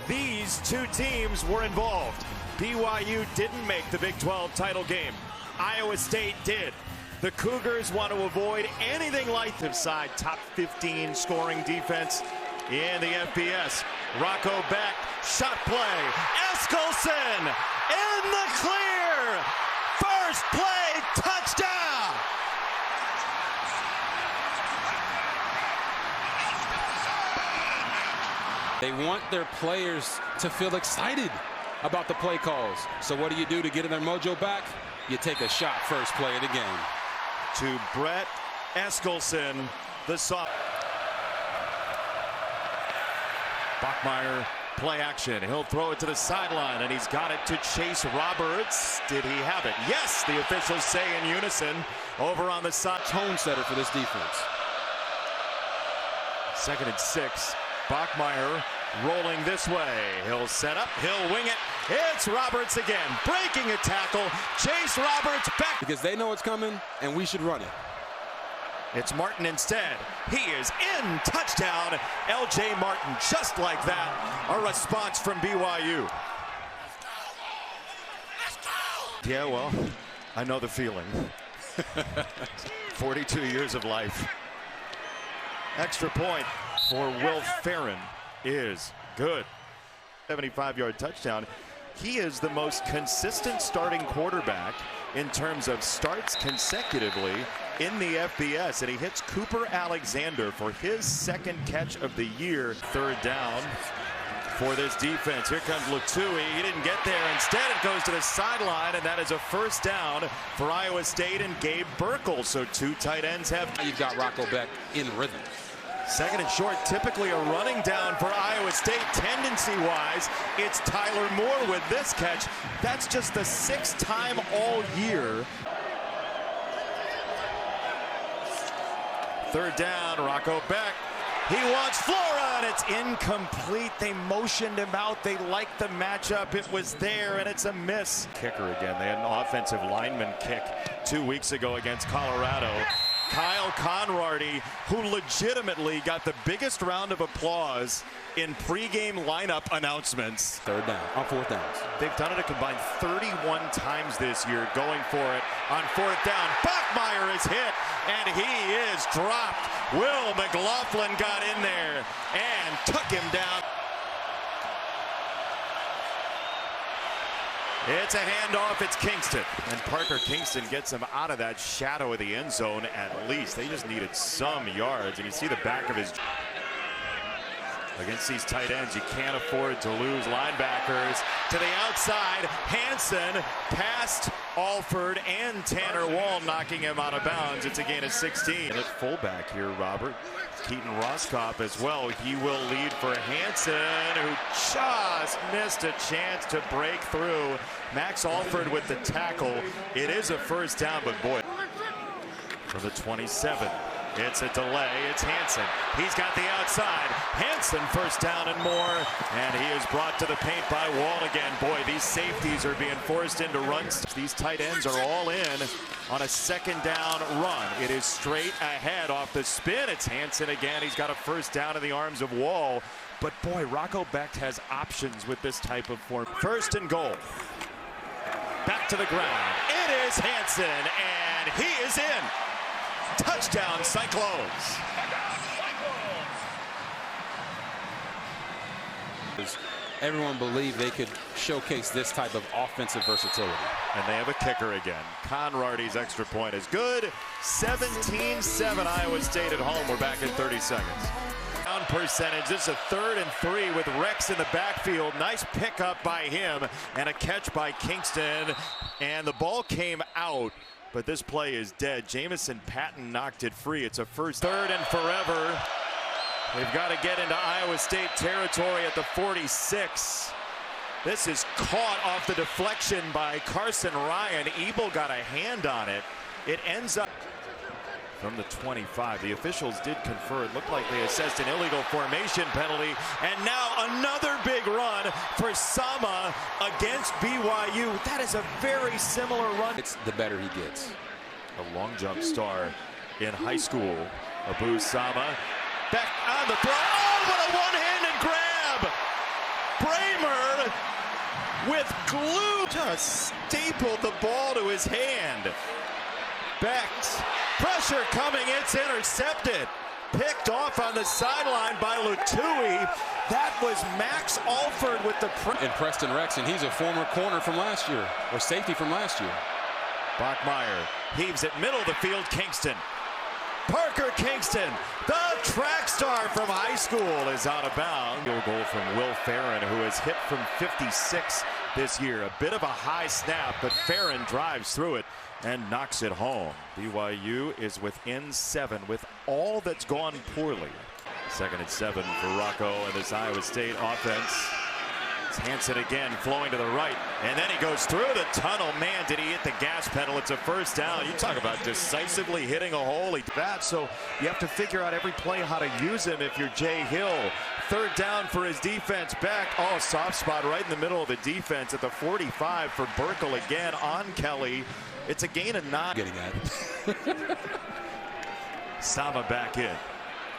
These two teams were involved. BYU didn't make the Big 12 title game. Iowa State did. The Cougars want to avoid anything like the side top 15 scoring defense in the FBS. Rocco Beck, shot play. Eskelson in the clear. First play, touchdown. They want their players to feel excited about the play calls. So what do you do to get their mojo back? You take a shot first play of the game. To Brett Eskelson, the soft. Bachmeier, play action. He'll throw it to the sideline, and he's got it to Chase Roberts. Did he have it? Yes, the officials say in unison over on the side. Tone setter for this defense. 2nd and 6. Bachmeier rolling this way. He'll set up, he'll wing it. It's Roberts again, breaking a tackle. Chase Roberts back. Because they know it's coming, and we should run it. It's Martin instead. He is in. Touchdown. L.J. Martin, just like that. A response from BYU. Yeah, well, I know the feeling. 42 years of life. Extra point for Will Farron is good. 75-yard touchdown. He is the most consistent starting quarterback in terms of starts consecutively in the FBS, and he hits Cooper Alexander for his 2nd catch of the year. 3rd down for this defense. Here comes Latui. He didn't get there. Instead, it goes to the sideline, and that is a 1st down for Iowa State and Gabe Burkle. So 2 tight ends have. You've got Rocco Beck in rhythm. 2nd and short, typically a running down for Iowa State. Tendency-wise, it's Tyler Moore with this catch. That's just the 6th time all year. 3rd down, Rocco Beck. He wants Flora, and it's incomplete. They motioned him out. They liked the matchup. It was there, and it's a miss. Kicker again. They had an offensive lineman kick 2 weeks ago against Colorado. Kyle Conrady, who legitimately got the biggest round of applause in pregame lineup announcements. 3rd down on 4th downs. They've done it a combined 31 times this year, going for it on 4th down. Bachmeier is hit, and he is dropped. Will McLaughlin got in there and took him down. It's a handoff. It's Kingston. And Parker Kingston gets him out of that shadow of the end zone at least. They just needed some yards. And you see the back of his. Against these tight ends, you can't afford to lose linebackers. To the outside, Hansen past Alford and Tanner Wall, knocking him out of bounds. It's a gain of 16. And at fullback here, Robert. Keaton Roskopf as well. He will lead for Hansen, who just missed a chance to break through. Max Alford with the tackle. It is a 1st down, but boy, for the 27. It's a delay. It's Hansen. He's got the outside. Hansen 1st down and more. And he is brought to the paint by Wall again. Boy, these safeties are being forced into runs. These tight ends are all in on a 2nd down run. It is straight ahead off the spin. It's Hansen again. He's got a 1st down in the arms of Wall. But boy, Rocco Beck has options with this type of form. 1st and goal. Back to the ground. It is Hansen, and he is in. Touchdown, Cyclones. Everyone believed they could showcase this type of offensive versatility. And they have a kicker again. Conrady's extra point is good. 17-7 Iowa State at home. We're back in 30 seconds. Down percentage. This is a 3rd and 3 with Rex in the backfield. Nice pickup by him and a catch by Kingston. And the ball came out. But this play is dead. Jamison Patton knocked it free. It's a 3rd and forever. They've got to get into Iowa State territory at the 46. This is caught off the deflection by Carson Ryan. Ebel got a hand on it. It ends up from the 25. The officials did confer. It looked like they assessed an illegal formation penalty. And now another big run for Sama against BYU. That is a very similar run. It's the better he gets. A long jump star in high school. Abu Sama back on the throw. Oh, what a one-handed grab! with glue. Just stapled the ball to his hand. Becht, pressure coming, it's intercepted. Picked off on the sideline by Lutui. That was Max Alford with the and Preston Rex, and he's a former corner from last year, or safety from last year. Bachmeier heaves it middle of the field. Kingston. Parker Kingston, the track star from high school, is out of bounds. Field goal from Will Farron, who has hit from 56 this year. A bit of a high snap, but Farron drives through it and knocks it home. BYU is within 7 with all that's gone poorly. 2nd and 7 for Rocco and this Iowa State offense. It's Hansen again flowing to the right, and then he goes through the tunnel. Man, did he hit the gas pedal. It's a first down. You talk about decisively hitting a hole. So you have to figure out every play how to use him if you're Jay Hill. 3rd down for his defense back. Oh, soft spot right in the middle of the defense at the 45 for Burkle again on Kelly. It's a gain of 9. Getting at it. Sama back in.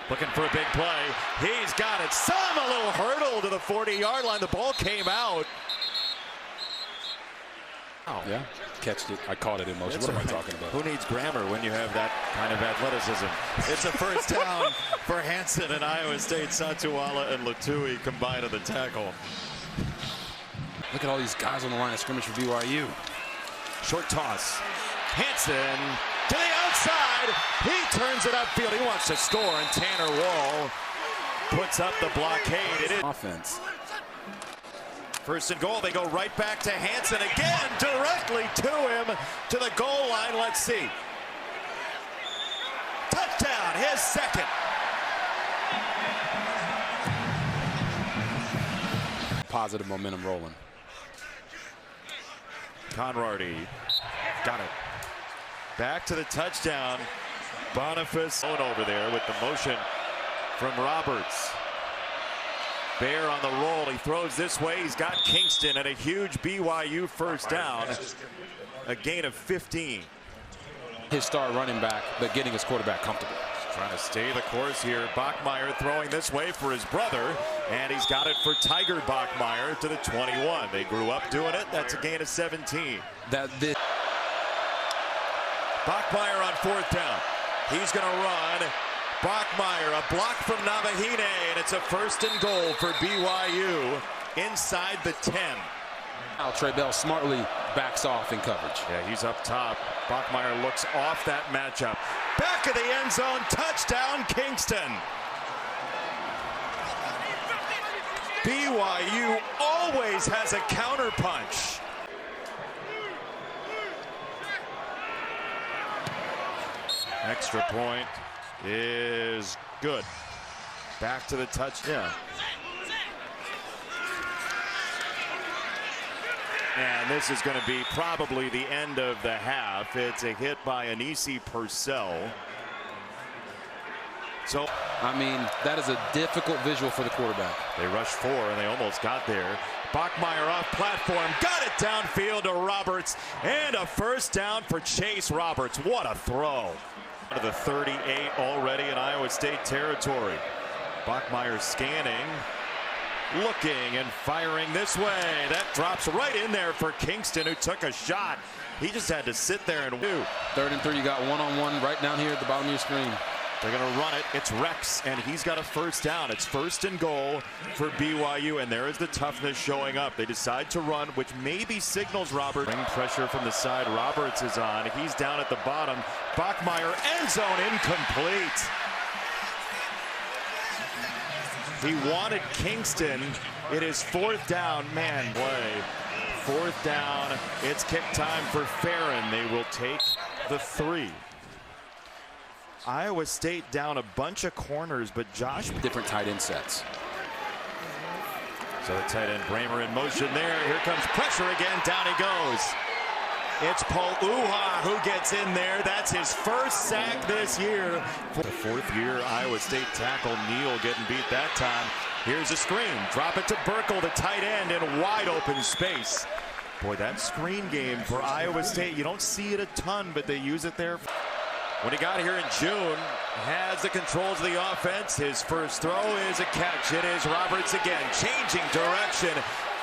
Looking for a big play. He's got it. Sama, a little hurdle to the 40-yard line. The ball came out. Oh. Yeah, catched it. I caught it in motion. What am I talking about? Who needs grammar when you have that kind of athleticism? It's a first down for Hansen and Iowa State. Satuala and Lutui combined on the tackle. Look at all these guys on the line of scrimmage for BYU. Short toss. Hansen to the outside. He turns it upfield. He wants to score, and Tanner Wall puts up the blockade. It is offense. 1st and goal. They go right back to Hansen again, directly to him to the goal line. Let's see. Touchdown, his 2nd. Positive momentum rolling. Conrady got it. Back to the touchdown. Boniface over there with the motion from Roberts. Bear on the roll. He throws this way. He's got Kingston and a huge BYU first down. A gain of 15. His star running back, but getting his quarterback comfortable. Trying to stay the course here. Bachmeier throwing this way for his brother, and he's got it for Tiger Bachmeier to the 21. They grew up doing it. That's a gain of 17. Bachmeier on 4th down. He's going to run. Bachmeier, a block from Navahine, and it's a 1st and goal for BYU inside the 10. Now Trey Bell smartly backs off in coverage. Yeah, he's up top. Bachmeier looks off that matchup. Back of the end zone, touchdown Kingston. BYU always has a counterpunch. Extra point is good. Back to the touchdown. And this is going to be probably the end of the half. It's a hit by Anisi Purcell. So, I mean, that is a difficult visual for the quarterback. They rushed 4 and they almost got there. Bachmeier off platform, got it downfield to Roberts, and a first down for Chase Roberts. What a throw. To the 38 already in Iowa State territory. Bachmeier scanning, looking and firing this way. That drops right in there for Kingston, who took a shot. He just had to sit there and do. 3rd and 3, you got one-on-one right down here at the bottom of your screen. They're going to run it. It's Rex, and he's got a first down. It's 1st and goal for BYU, and there is the toughness showing up. They decide to run, which maybe signals Robert. Ring pressure from the side. Roberts is on. He's down at the bottom. Bachmeier, end zone incomplete. He wanted Kingston. It is 4th down. Man, play. 4th down. It's kick time for Farron. They will take the 3. Iowa State down a bunch of corners, but Josh. Different tight end sets. So the tight end Bramer in motion there. Here comes pressure again. Down he goes. It's Paul Uha who gets in there. That's his first sack this year. For the 4th year Iowa State tackle. Neal getting beat that time. Here's a screen. Drop it to Burkle, the tight end, in wide open space. Boy, that screen game for Iowa State, you don't see it a ton, but they use it there. When he got here in June, has the controls of the offense. His first throw is a catch. It is Roberts again, changing direction.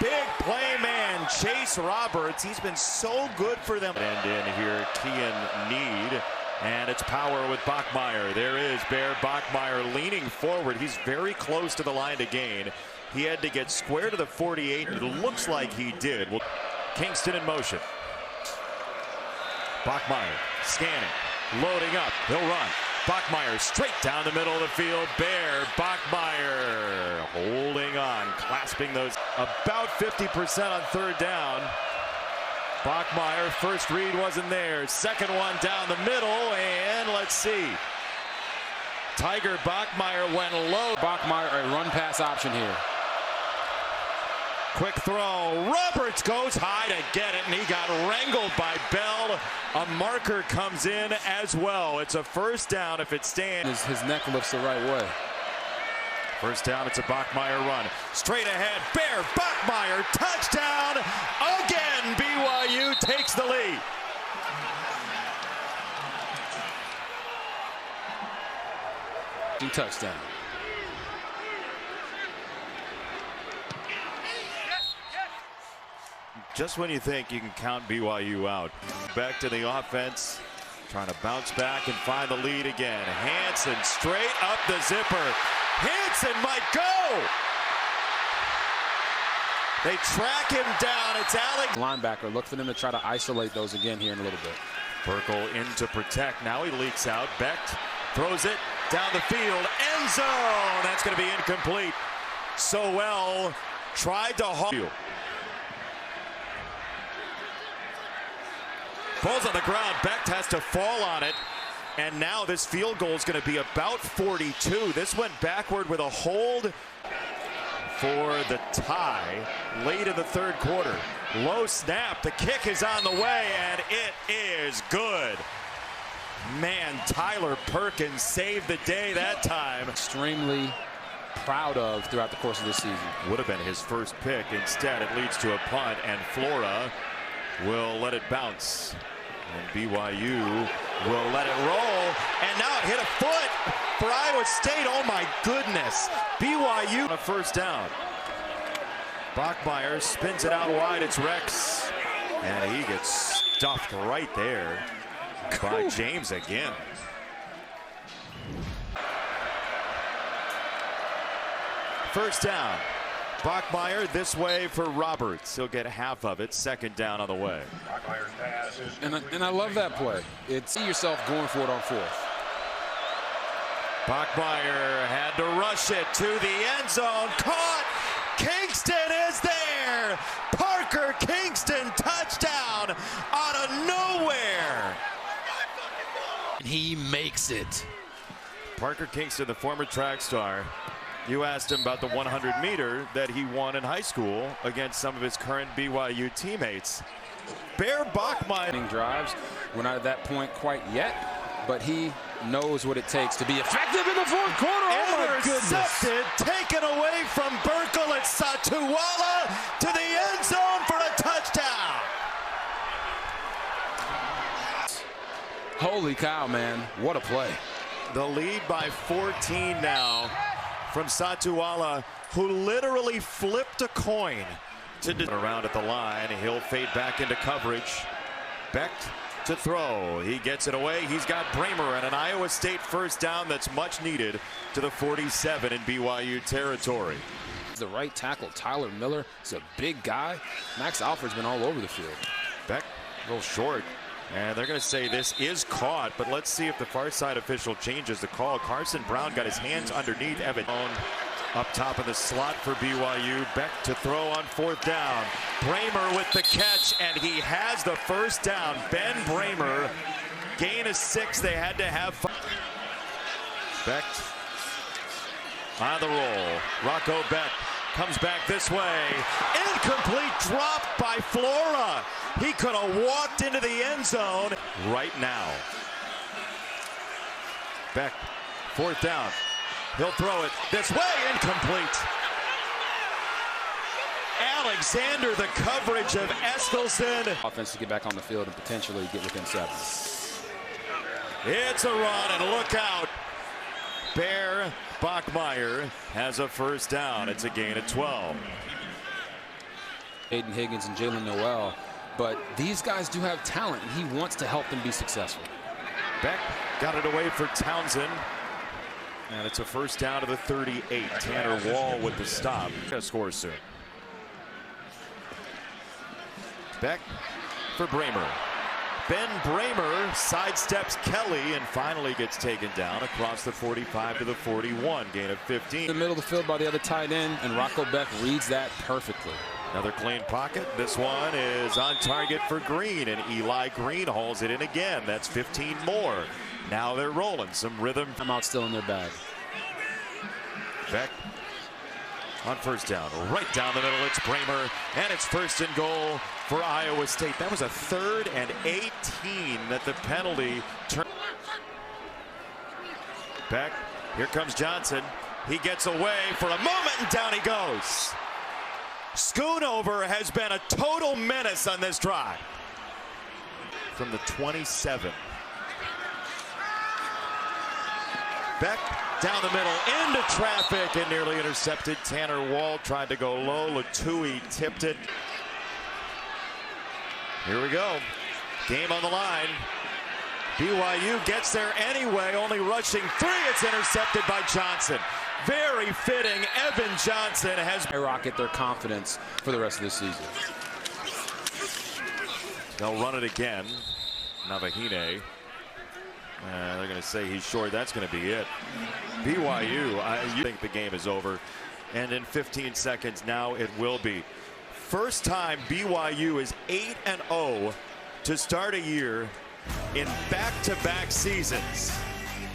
big play man, Chase Roberts. He's been so good for them. And in here, Kian Need. And it's Power with Bachmeier. There is Bear Bachmeier leaning forward. He's very close to the line to gain. He had to get square to the 48, and it looks like he did. Kingston in motion. Bachmeier scanning, loading up. He'll run. Bachmeier straight down the middle of the field. Bear Bachmeier holding on, clasping those. About 50% on third down. Bachmeier, first read wasn't there. Second one down the middle, and let's see. Tiger Bachmeier went low. Bachmeier, a run pass option here. Quick throw. Roberts goes high to get it, and he got wrangled by Bell. A marker comes in as well. It's a first down if it stands. His neck lifts the right way. First down, it's a Bachmeier run. Straight ahead, Bear Bachmeier, touchdown again. BYU takes the lead. Touchdown. Just when you think you can count BYU out. Back to the offense, trying to bounce back and find the lead again. Hansen straight up the zipper. Hansen might go. They track him down. It's Alex. Linebacker, look for them to try to isolate those again here in a little bit. Burkle in to protect. Now he leaks out. Becht throws it down the field. End zone. That's going to be incomplete. Sowell tried to haul. Falls on the ground. Becht has to fall on it. And now this field goal is going to be about 42. This went backward with a hold for the tie late in the third quarter. Low snap. The kick is on the way, and it is good. Man, Tyler Perkins saved the day that time. Extremely proud of throughout the course of this season. Would have been his first pick. Instead, it leads to a punt, and Flora will let it bounce. And BYU will let it roll. And now it hit a foot for Iowa State. Oh, my goodness. BYU on a first down. Bachmeier spins it out wide. It's Rex. And he gets stuffed right there by James again. First down. Bachmeier this way for Roberts. He'll get half of it. Second down on the way. And I love that play. See yourself going for it on fourth. Bachmeier had to rush it to the end zone. Caught. Kingston is there. Parker Kingston, touchdown out of nowhere. He makes it. Parker Kingston, the former track star. You asked him about the 100-meter that he won in high school against some of his current BYU teammates. Bear Bachmeier. Drives. We're not at that point quite yet, but he knows what it takes to be effective in the fourth quarter. Oh my Intercepted, taken away from Burkle. It's Satuwala to the end zone for a touchdown. Holy cow, man. What a play. The lead by 14 now from Satuwala, who literally flipped a coin to around at the line. He'll fade back into coverage. Becht to throw. He gets it away. He's got Bramer and an Iowa State first down that's much needed to the 47 in BYU territory. The right tackle, Tyler Miller, is a big guy. Max Alford's been all over the field. Becht a little short. And they're going to say this is caught, but let's see if the far side official changes the call. Carson Brown got his hands underneath Evan. Up top of the slot for BYU. Becht to throw on fourth down. Bramer with the catch, and he has the first down. Ben Bramer, gain of 6. They had to have fun. Becht on the roll. Rocco Becht comes back this way. Incomplete drop by Flora. He could have walked into the end zone right now. Becht, fourth down. He'll throw it this way, incomplete. Alexander, the coverage of Eskelson. Offense to get back on the field and potentially get within 7. It's a run, and look out. Bear Bachmeier has a first down. It's a gain of 12. Aiden Higgins and Jalen Noel. But these guys do have talent, and he wants to help them be successful. Beck got it away for Townsend. And it's a first down to the 38. Tanner Wall with the stop. Gonna score soon. Beck for Bramer. Ben Bramer sidesteps Kelly and finally gets taken down across the 45 to the 41. Gain of 15. In the middle of the field by the other tight end, and Rocco Beck reads that perfectly. Another clean pocket. This one is on target for Green, and Eli Green hauls it in again. That's 15 more. Now they're rolling. Some rhythm. Timeout still in their bag. Beck on first down. Right down the middle. It's Bramer, and it's first and goal for Iowa State. That was a 3rd and 18 that the penalty turned. Beck, here comes Johnson. He gets away for a moment, and down he goes. Schoonover has been a total menace on this drive. From the 27. Beck down the middle into traffic and nearly intercepted. Tanner Wall tried to go low. Latui tipped it. Here we go. Game on the line. BYU gets there anyway, only rushing 3. It's intercepted by Johnson. Very fitting. Evan Johnson has rocket their confidence for the rest of the season. They'll run it again. Navahine. They're going to say he's short. That's going to be it. BYU, you think the game is over. And in 15 seconds now it will be. First time BYU is 8-0 to start a year in back-to-back seasons.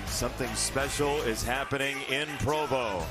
Something special is happening in Provo.